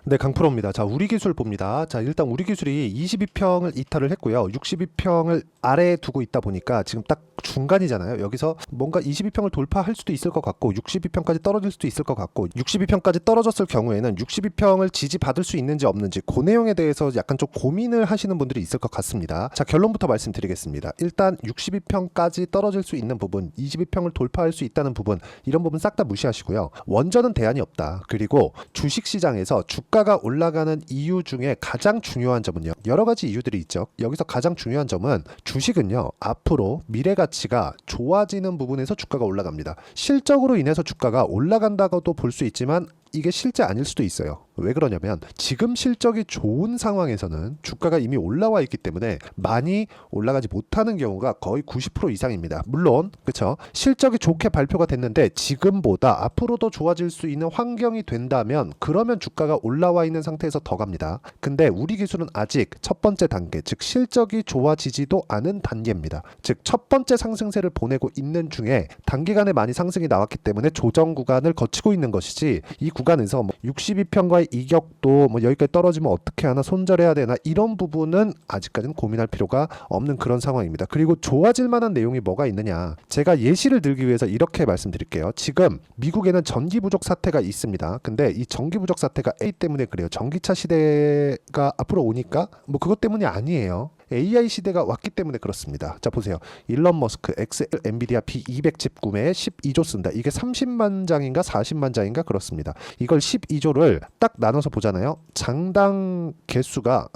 네, 강프로입니다. 자, 우리 기술 봅니다. 자, 일단 우리 기술이 22평을 이탈을 했고요. 62평을 아래에 두고 있다 보니까 지금 딱 중간이잖아요. 여기서 뭔가 22평을 돌파할 수도 있을 것 같고 62평까지 떨어질 수도 있을 것 같고 62평까지 떨어졌을 경우에는 62평을 지지받을 수 있는지 없는지 그 내용에 대해서 약간 좀 고민을 하시는 분들이 있을 것 같습니다. 자, 결론부터 말씀드리겠습니다. 일단 62평까지 떨어질 수 있는 부분, 22평을 돌파할 수 있다는 부분, 이런 부분 싹 다 무시하시고요. 원전은 대안이 없다. 그리고 주식시장에서 주가가 올라가는 이유 중에 가장 중요한 점은요. 여러 가지 이유들이 있죠. 여기서 가장 중요한 점은 주식은요. 앞으로 미래 가치가 좋아지는 부분에서 주가가 올라갑니다. 실적으로 인해서 주가가 올라간다고도 볼 수 있지만 이게 실제 아닐 수도 있어요. 왜 그러냐면 지금 실적이 좋은 상황에서는 주가가 이미 올라와 있기 때문에 많이 올라가지 못하는 경우가 거의 90% 이상입니다. 물론 그렇죠. 실적이 좋게 발표가 됐는데 지금보다 앞으로 더 좋아질 수 있는 환경이 된다면 그러면 주가가 올라와 있는 상태에서 더 갑니다. 근데 우리 기술은 아직 첫 번째 단계, 즉 실적이 좋아지지도 않은 단계입니다. 즉 첫 번째 상승세를 보내고 있는 중에 단기간에 많이 상승이 나왔기 때문에 조정 구간을 거치고 있는 것이지 이 구간에서 62평과의 이격도 여기까지 떨어지면 어떻게 하나, 손절해야 되나, 이런 부분은 아직까지는 고민할 필요가 없는 그런 상황입니다. 그리고 좋아질 만한 내용이 뭐가 있느냐, 제가 예시를 들기 위해서 이렇게 말씀드릴게요. 지금 미국에는 전기 부족 사태가 있습니다. 근데 이 전기 부족 사태가 A 때문에 그래요. 전기차 시대가 앞으로 오니까 그것 때문이 아니에요. AI 시대가 왔기 때문에 그렇습니다. 자, 보세요. 일론 머스크 엑셀 엔비디아 B200 칩 구매에 12조 쓴다. 이게 30만 장인가 40만 장인가 그렇습니다. 이걸 12조를 딱 나눠서 보잖아요. 장당 개수가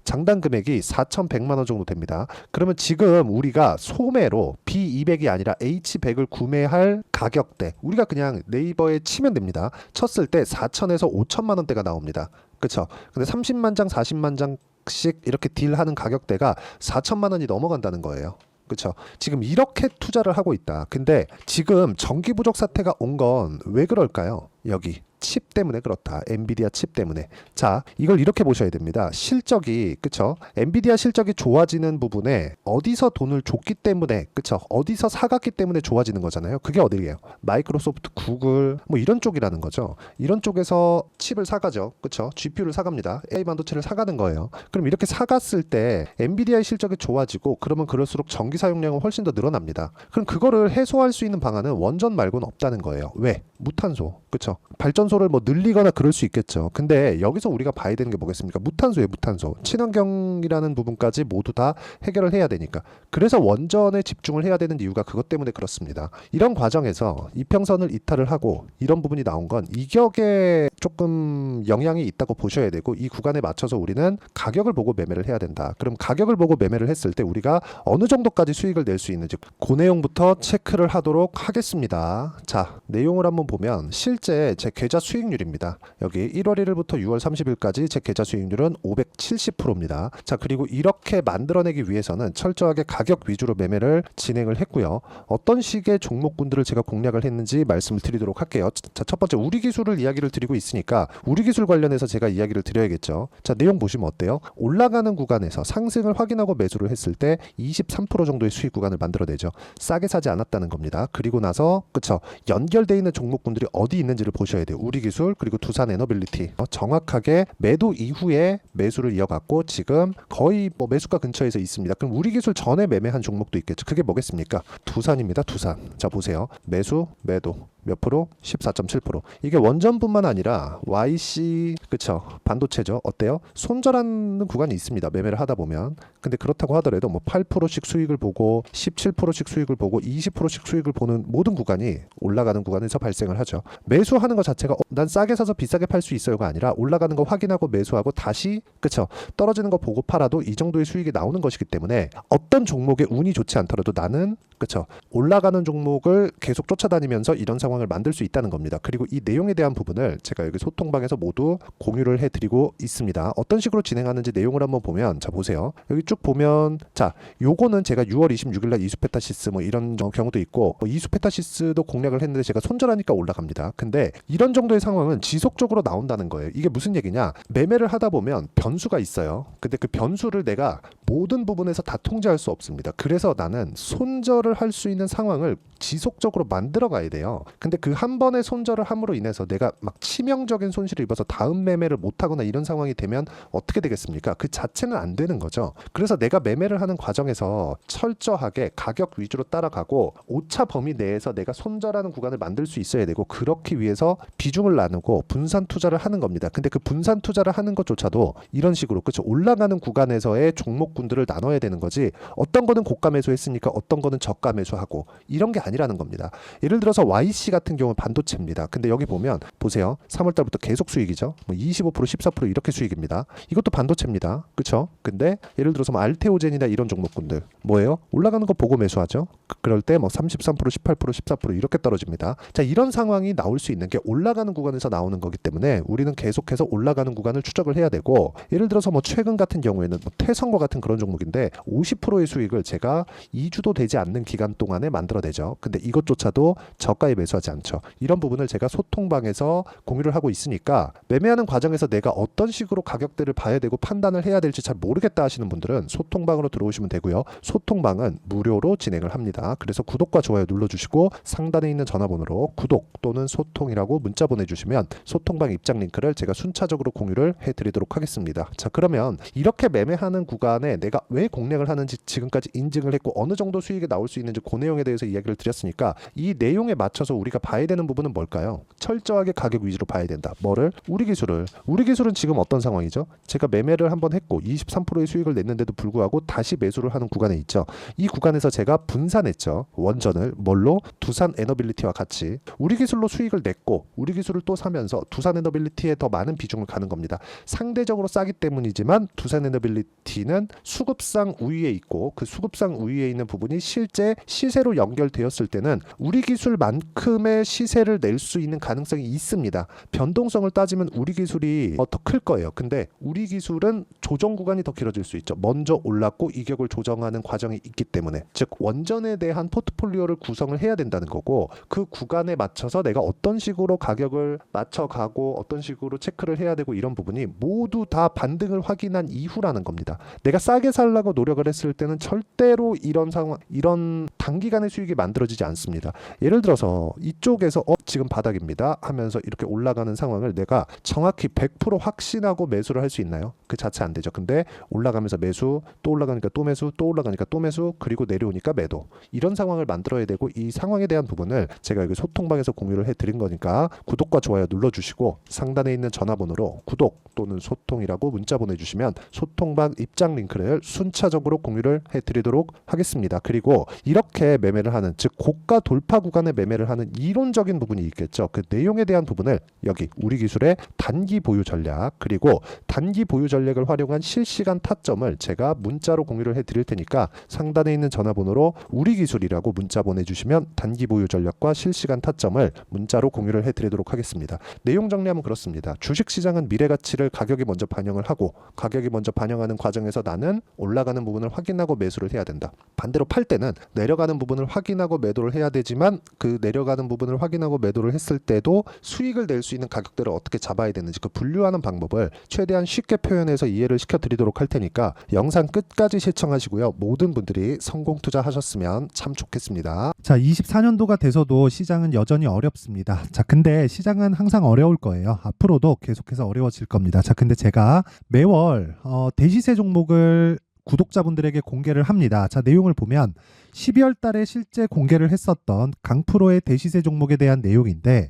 장당 금액이 4,100만 원 정도 됩니다. 그러면 지금 우리가 소매로 B200이 아니라 H100을 구매할 가격대, 우리가 그냥 네이버에 치면 됩니다. 쳤을 때 4천에서 5천만 원대가 나옵니다. 그렇죠? 근데 30만 장, 40만 장씩 이렇게 딜하는 가격대가 4천만 원이 넘어간다는 거예요. 그렇죠? 지금 이렇게 투자를 하고 있다. 근데 지금 전기 부족 사태가 온 건 왜 그럴까요? 여기 칩 때문에 그렇다. 엔비디아 칩 때문에. 자, 이걸 이렇게 보셔야 됩니다. 실적이, 그쵸? 엔비디아 실적이 좋아지는 부분에 어디서 돈을 줬기 때문에, 그쵸? 어디서 사갔기 때문에 좋아지는 거잖아요. 그게 어디예요? 마이크로소프트, 구글, 이런 쪽이라는 거죠. 이런 쪽에서 칩을 사가죠. 그쵸? GPU를 사갑니다. AI 반도체를 사가는 거예요. 그럼 이렇게 사갔을 때 엔비디아의 실적이 좋아지고 그러면 그럴수록 전기 사용량은 훨씬 더 늘어납니다. 그럼 그거를 해소할 수 있는 방안은 원전 말고는 없다는 거예요. 왜? 무탄소. 그쵸? 발전소를 늘리거나 그럴 수 있겠죠. 근데 여기서 우리가 봐야 되는 게 뭐겠습니까? 무탄소예요, 무탄소. 친환경이라는 부분까지 모두 다 해결을 해야 되니까. 그래서 원전에 집중을 해야 되는 이유가 그것 때문에 그렇습니다. 이런 과정에서 이평선을 이탈을 하고 이런 부분이 나온 건 이격에 조금 영향이 있다고 보셔야 되고, 이 구간에 맞춰서 우리는 가격을 보고 매매를 해야 된다. 그럼 가격을 보고 매매를 했을 때 우리가 어느 정도까지 수익을 낼 수 있는지 그 내용부터 체크를 하도록 하겠습니다. 자, 내용을 한번 보면 실제 제 계좌 수익률입니다. 여기 1월 1일부터 6월 30일까지 제 계좌 수익률은 570%입니다. 자, 그리고 이렇게 만들어내기 위해서는 철저하게 가격 위주로 매매를 진행을 했고요. 어떤 식의 종목군들을 제가 공략을 했는지 말씀을 드리도록 할게요. 자, 첫 번째 우리 기술을 이야기를 드리고 있으니까 우리 기술 관련해서 제가 이야기를 드려야겠죠. 자, 내용 보시면 어때요? 올라가는 구간에서 상승을 확인하고 매수를 했을 때 23% 정도의 수익 구간을 만들어내죠. 싸게 사지 않았다는 겁니다. 그리고 나서 그쵸, 연결되어 있는 종목군들이 어디 있는지를 보셔야 돼요. 우리 기술, 그리고 두산 에너빌리티. 정확하게 매도 이후에 매수를 이어갔고 지금 거의 매수가 근처에서 있습니다. 그럼 우리 기술 전에 매매한 종목도 있겠죠. 그게 뭐겠습니까? 두산입니다. 두산. 자, 보세요. 매수, 매도. 몇 프로? 14.7%. 이게 원전뿐만 아니라 YC, 그쵸, 반도체죠. 어때요? 손절하는 구간이 있습니다. 매매를 하다 보면. 근데 그렇다고 하더라도 8%씩 수익을 보고 17%씩 수익을 보고 20%씩 수익을 보는 모든 구간이 올라가는 구간에서 발생을 하죠. 매수하는 것 자체가 난 싸게 사서 비싸게 팔 수 있어요가 아니라 올라가는 거 확인하고 매수하고 다시, 그쵸, 떨어지는 거 보고 팔아도 이 정도의 수익이 나오는 것이기 때문에 어떤 종목에 운이 좋지 않더라도 나는, 그쵸, 올라가는 종목을 계속 쫓아다니면서 이런 상황을 만들 수 있다는 겁니다. 그리고 이 내용에 대한 부분을 제가 여기 소통방에서 모두 공유를 해드리고 있습니다. 어떤 식으로 진행하는지 내용을 한번 보면, 자, 보세요. 여기 쭉 보면, 자, 요거는 제가 6월 26일날 이수페타시스 이런 경우도 있고, 이수페타시스도 공략을 했는데 제가 손절하니까 올라갑니다. 근데 이런 정도의 상황은 지속적으로 나온다는 거예요. 이게 무슨 얘기냐? 매매를 하다 보면 변수가 있어요. 근데 그 변수를 내가 모든 부분에서 다 통제할 수 없습니다. 그래서 나는 손절을 할 수 있는 상황을 지속적으로 만들어 가야 돼요. 근데 그 한 번의 손절을 함으로 인해서 내가 막 치명적인 손실을 입어서 다음 매매를 못하거나 이런 상황이 되면 어떻게 되겠습니까? 그 자체는 안 되는 거죠. 그래서 내가 매매를 하는 과정에서 철저하게 가격 위주로 따라가고 오차 범위 내에서 내가 손절하는 구간을 만들 수 있어야 되고, 그렇기 위해서 비중을 나누고 분산 투자를 하는 겁니다. 근데 그 분산 투자를 하는 것조차도 이런 식으로, 그렇죠, 올라가는 구간에서의 종목군들을 나눠야 되는 거지, 어떤 거는 고가 매수했으니까 어떤 거는 저가 매수하고 이런 게 아니라는 겁니다. 예를 들어서 YC 같은 경우는 반도체입니다. 근데 여기 보면 보세요. 3월 달부터 계속 수익이죠. 뭐 25%, 14% 이렇게 수익입니다. 이것도 반도체입니다. 그렇죠? 근데 예를 들어서 뭐 알테오젠이나 이런 종목군들 뭐예요? 올라가는 거 보고 매수하죠. 그럴 때 뭐 33%, 18%, 14% 이렇게 떨어집니다. 자, 이런 상황이 나올 수 있는 게 올라가는 구간에서 나오는 거기 때문에 우리는 계속해서 올라가는 구간을 추적을 해야 되고, 예를 들어서 뭐 최근 같은 경우에는 뭐 태성과 같은 그런 종목인데 50%의 수익을 제가 2주도 되지 않는 기간 동안에 만들어내죠. 근데 이것조차도 저가에 매수하지 않죠. 이런 부분을 제가 소통방에서 공유를 하고 있으니까, 매매하는 과정에서 내가 어떤 식으로 가격대를 봐야 되고 판단을 해야 될지 잘 모르겠다 하시는 분들은 소통방으로 들어오시면 되고요. 소통방은 무료로 진행을 합니다. 그래서 구독과 좋아요 눌러주시고 상단에 있는 전화번호로 구독 또는 소통이라고 문자 보내주시면 소통방 입장 링크를 제가 순차적으로 공유를 해드리도록 하겠습니다. 자, 그러면 이렇게 매매하는 구간에 내가 왜 공략을 하는지 지금까지 인증을 했고, 어느 정도 수익이 나올 수 있는지 그 내용에 대해서 이야기를 드렸으니까, 이 내용에 맞춰서 우리가 봐야 되는 부분은 뭘까요? 철저하게 가격 위주로 봐야 된다. 뭐를? 우리 기술은 지금 어떤 상황이죠? 제가 매매를 한번 했고 23%의 수익을 냈는데도 불구하고 다시 매수를 하는 구간에 있죠. 이 구간에서 제가 분산했죠. 원전을 뭘로? 두산 에너빌리티와 같이 우리 기술로 수익을 냈고, 우리 기술을 또 사면서 두산 에너빌리티에 더 많은 비중을 가는 겁니다. 상대적으로 싸기 때문이지만 두산 에너빌리티는 수급상 우위에 있고, 그 수급상 우위에 있는 부분이 실제 시세로 연결되었을 때는 우리 기술만큼의 시세를 낼 수 있는 가능성이 있습니다. 변동성을 따지면 우리 기술이 더 클 거예요. 근데 우리 기술은 조정 구간이 더 길어질 수 있죠. 먼저 올랐고 이격을 조정하는 과정이 있기 때문에, 즉 원전에 대한 포트폴리오를 구성을 해야 된다는 거고, 그 구간에 맞춰서 내가 어떤 식으로 가격을 맞춰가고 어떤 식으로 체크를 해야 되고, 이런 부분이 모두 다 반등을 확인한 이후라는 겁니다. 내가 싸게 살라고 노력을 했을 때는 절대로 이런 상황, 이런 단기간의 수익이 만들어지지 않습니다. 예를 들어서 이쪽에서 지금 바닥입니다 하면서 이렇게 올라가는 상황을 내가 정확히 100% 확신하고 매수를 할 수 있나요? 그 자체 안 되죠. 근데 올라가면서 매수, 또 올라가니까 또 매수, 또 올라가니까 또 매수, 그리고 내려오니까 매도, 이런 상황을 만들어야 되고, 이 상황에 대한 부분을 제가 여기 소통방에서 공유를 해드린 거니까 구독과 좋아요 눌러주시고 상단에 있는 전화번호로 구독 또는 소통이라고 문자 보내주시면 소통방 입장 링크를 순차적으로 공유를 해드리도록 하겠습니다. 그리고 이렇게 매매를 하는, 즉 고가 돌파 구간에 매매를 하는 이론적인 부분이 있겠죠. 그 내용에 대한 부분을 여기 우리 기술의 단기 보유 전략, 그리고 단기 보유 전략을 활용한 실시간 타점을 제가 문자로 공유를 해드릴 테니까 상단에 있는 전화번호로 우리 기술이라고 문자 보내주시면 단기 보유 전략과 실시간 타점을 문자로 공유를 해드리도록 하겠습니다. 내용 정리하면 그렇습니다. 주식시장은 미래 가치를 가격이 먼저 반영을 하고, 가격이 먼저 반영하는 과정에서 나는 올라가는 부분을 확인하고 매수를 해야 된다. 반대로 팔 때는 내려가는 부분을 확인하고 매도를 해야 되지만, 그 내려가는 부분을 확인하고 매도를 했을 때도 수익을 낼 수 있는 가격대를 어떻게 잡아야 되는지, 그 분류하는 방법을 최대한 쉽게 표현해서 이해를 시켜드리도록 할 테니까 영상 끝까지 시청하시고요. 모든 분들이 성공 투자하셨으면 참 좋겠습니다. 자, 24년도가 돼서도 시장은 여전히 어렵습니다. 자, 근데 시장은 항상 어려울 거예요. 앞으로도 계속해서 어려워질 겁니다. 자, 근데 제가 매월 대시세 종목을 구독자분들에게 공개를 합니다. 자, 내용을 보면 12월 달에 실제 공개를 했었던 강프로의 대시세 종목에 대한 내용인데,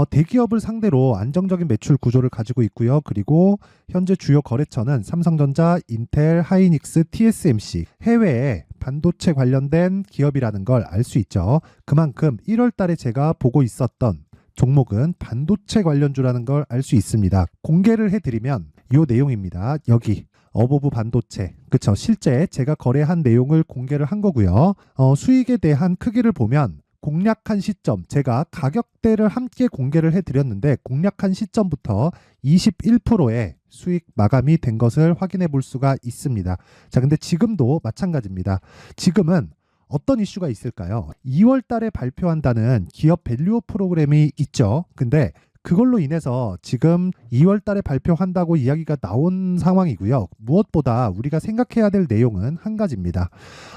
대기업을 상대로 안정적인 매출 구조를 가지고 있고요. 그리고 현재 주요 거래처는 삼성전자, 인텔, 하이닉스, TSMC, 해외에 반도체 관련된 기업이라는 걸 알 수 있죠. 그만큼 1월 달에 제가 보고 있었던 종목은 반도체 관련주라는 걸 알 수 있습니다. 공개를 해드리면 이 내용입니다. 여기 어보브 반도체, 그쵸? 실제 제가 거래한 내용을 공개를 한 거고요. 수익에 대한 크기를 보면 공략한 시점, 제가 가격대를 함께 공개를 해드렸는데 공략한 시점부터 21%의 수익 마감이 된 것을 확인해 볼 수가 있습니다. 자, 근데 지금도 마찬가지입니다. 지금은 어떤 이슈가 있을까요? 2월 달에 발표한다는 기업 밸류업 프로그램이 있죠. 근데 그걸로 인해서 지금 2월 달에 발표한다고 이야기가 나온 상황이고요. 무엇보다 우리가 생각해야 될 내용은 한 가지입니다.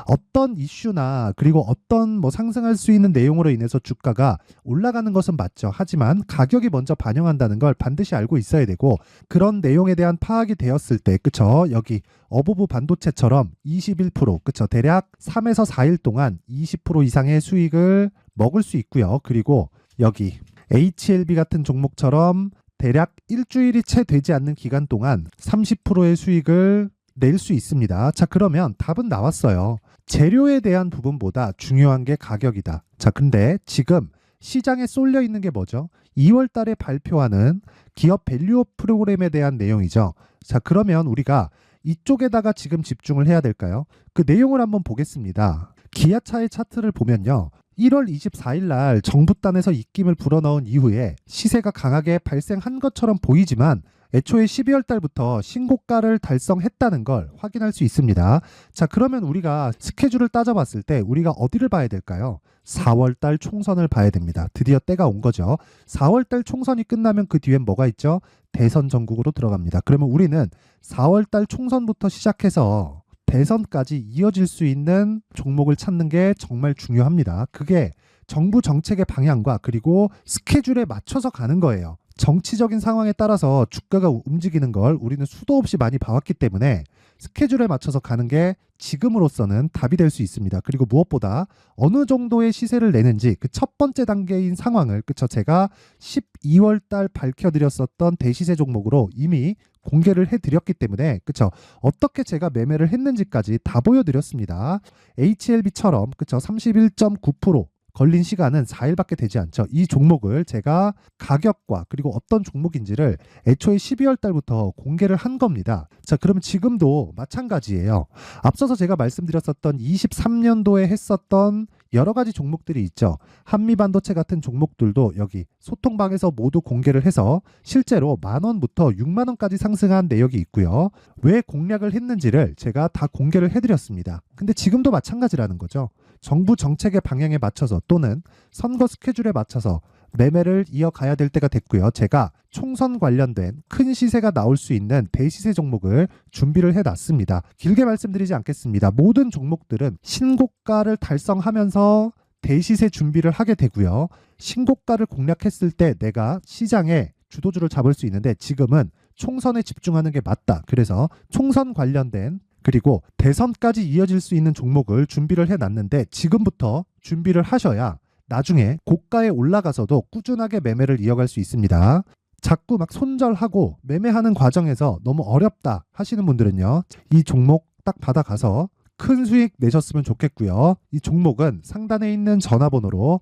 어떤 이슈나 그리고 어떤 뭐 상승할 수 있는 내용으로 인해서 주가가 올라가는 것은 맞죠. 하지만 가격이 먼저 반영한다는 걸 반드시 알고 있어야 되고, 그런 내용에 대한 파악이 되었을 때, 그쵸? 여기 어부부 반도체처럼 21%, 그쵸? 대략 3에서 4일 동안 20% 이상의 수익을 먹을 수 있고요. 그리고 여기 HLB 같은 종목처럼 대략 일주일이 채 되지 않는 기간 동안 30%의 수익을 낼 수 있습니다. 자, 그러면 답은 나왔어요. 재료에 대한 부분보다 중요한 게 가격이다. 자, 근데 지금 시장에 쏠려 있는 게 뭐죠? 2월 달에 발표하는 기업 밸류업 프로그램에 대한 내용이죠. 자, 그러면 우리가 이쪽에다가 지금 집중을 해야 될까요? 그 내용을 한번 보겠습니다. 기아차의 차트를 보면요. 1월 24일 날 정부단에서 입김을 불어넣은 이후에 시세가 강하게 발생한 것처럼 보이지만 애초에 12월 달부터 신고가를 달성했다는 걸 확인할 수 있습니다. 자, 그러면 우리가 스케줄을 따져봤을 때 우리가 어디를 봐야 될까요? 4월 달 총선을 봐야 됩니다. 드디어 때가 온 거죠. 4월 달 총선이 끝나면 그 뒤엔 뭐가 있죠? 대선 전국으로 들어갑니다. 그러면 우리는 4월 달 총선부터 시작해서 대선까지 이어질 수 있는 종목을 찾는 게 정말 중요합니다. 그게 정부 정책의 방향과 그리고 스케줄에 맞춰서 가는 거예요. 정치적인 상황에 따라서 주가가 움직이는 걸 우리는 수도 없이 많이 봐왔기 때문에 스케줄에 맞춰서 가는 게 지금으로서는 답이 될 수 있습니다. 그리고 무엇보다 어느 정도의 시세를 내는지 그 첫 번째 단계인 상황을, 그쵸, 제가 12월 달 밝혀드렸었던 대시세 종목으로 이미 공개를 해드렸기 때문에, 그쵸, 어떻게 제가 매매를 했는지까지 다 보여드렸습니다. HLB처럼, 그쵸, 31.9% 걸린 시간은 4일밖에 되지 않죠. 이 종목을 제가 가격과 그리고 어떤 종목인지를 애초에 12월 달부터 공개를 한 겁니다. 자, 그러면 지금도 마찬가지예요. 앞서서 제가 말씀드렸었던 23년도에 했었던 여러 가지 종목들이 있죠. 한미반도체 같은 종목들도 여기 소통방에서 모두 공개를 해서 실제로 10,000원부터 60,000원까지 상승한 내역이 있고요. 왜 공략을 했는지를 제가 다 공개를 해드렸습니다. 근데 지금도 마찬가지라는 거죠. 정부 정책의 방향에 맞춰서 또는 선거 스케줄에 맞춰서 매매를 이어가야 될 때가 됐고요. 제가 총선 관련된 큰 시세가 나올 수 있는 대시세 종목을 준비를 해놨습니다. 길게 말씀드리지 않겠습니다. 모든 종목들은 신고가를 달성하면서 대시세 준비를 하게 되고요. 신고가를 공략했을 때 내가 시장에 주도주를 잡을 수 있는데 지금은 총선에 집중하는 게 맞다. 그래서 총선 관련된 그리고 대선까지 이어질 수 있는 종목을 준비를 해놨는데 지금부터 준비를 하셔야 나중에 고가에 올라가서도 꾸준하게 매매를 이어갈 수 있습니다. 자꾸 막 손절하고 매매하는 과정에서 너무 어렵다 하시는 분들은요. 이 종목 딱 받아가서 큰 수익 내셨으면 좋겠고요. 이 종목은 상단에 있는 전화번호로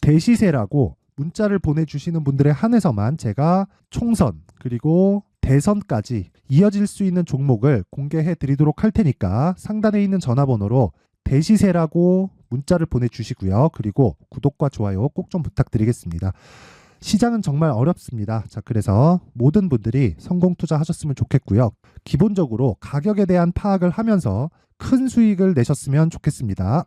대시세라고 문자를 보내주시는 분들에 한해서만 제가 총선 그리고 대선까지 이어질 수 있는 종목을 공개해 드리도록 할 테니까 상단에 있는 전화번호로 대시세라고 문자를 보내주시고요. 그리고 구독과 좋아요 꼭 좀 부탁드리겠습니다. 시장은 정말 어렵습니다. 자, 그래서 모든 분들이 성공 투자하셨으면 좋겠고요. 기본적으로 가격에 대한 파악을 하면서 큰 수익을 내셨으면 좋겠습니다.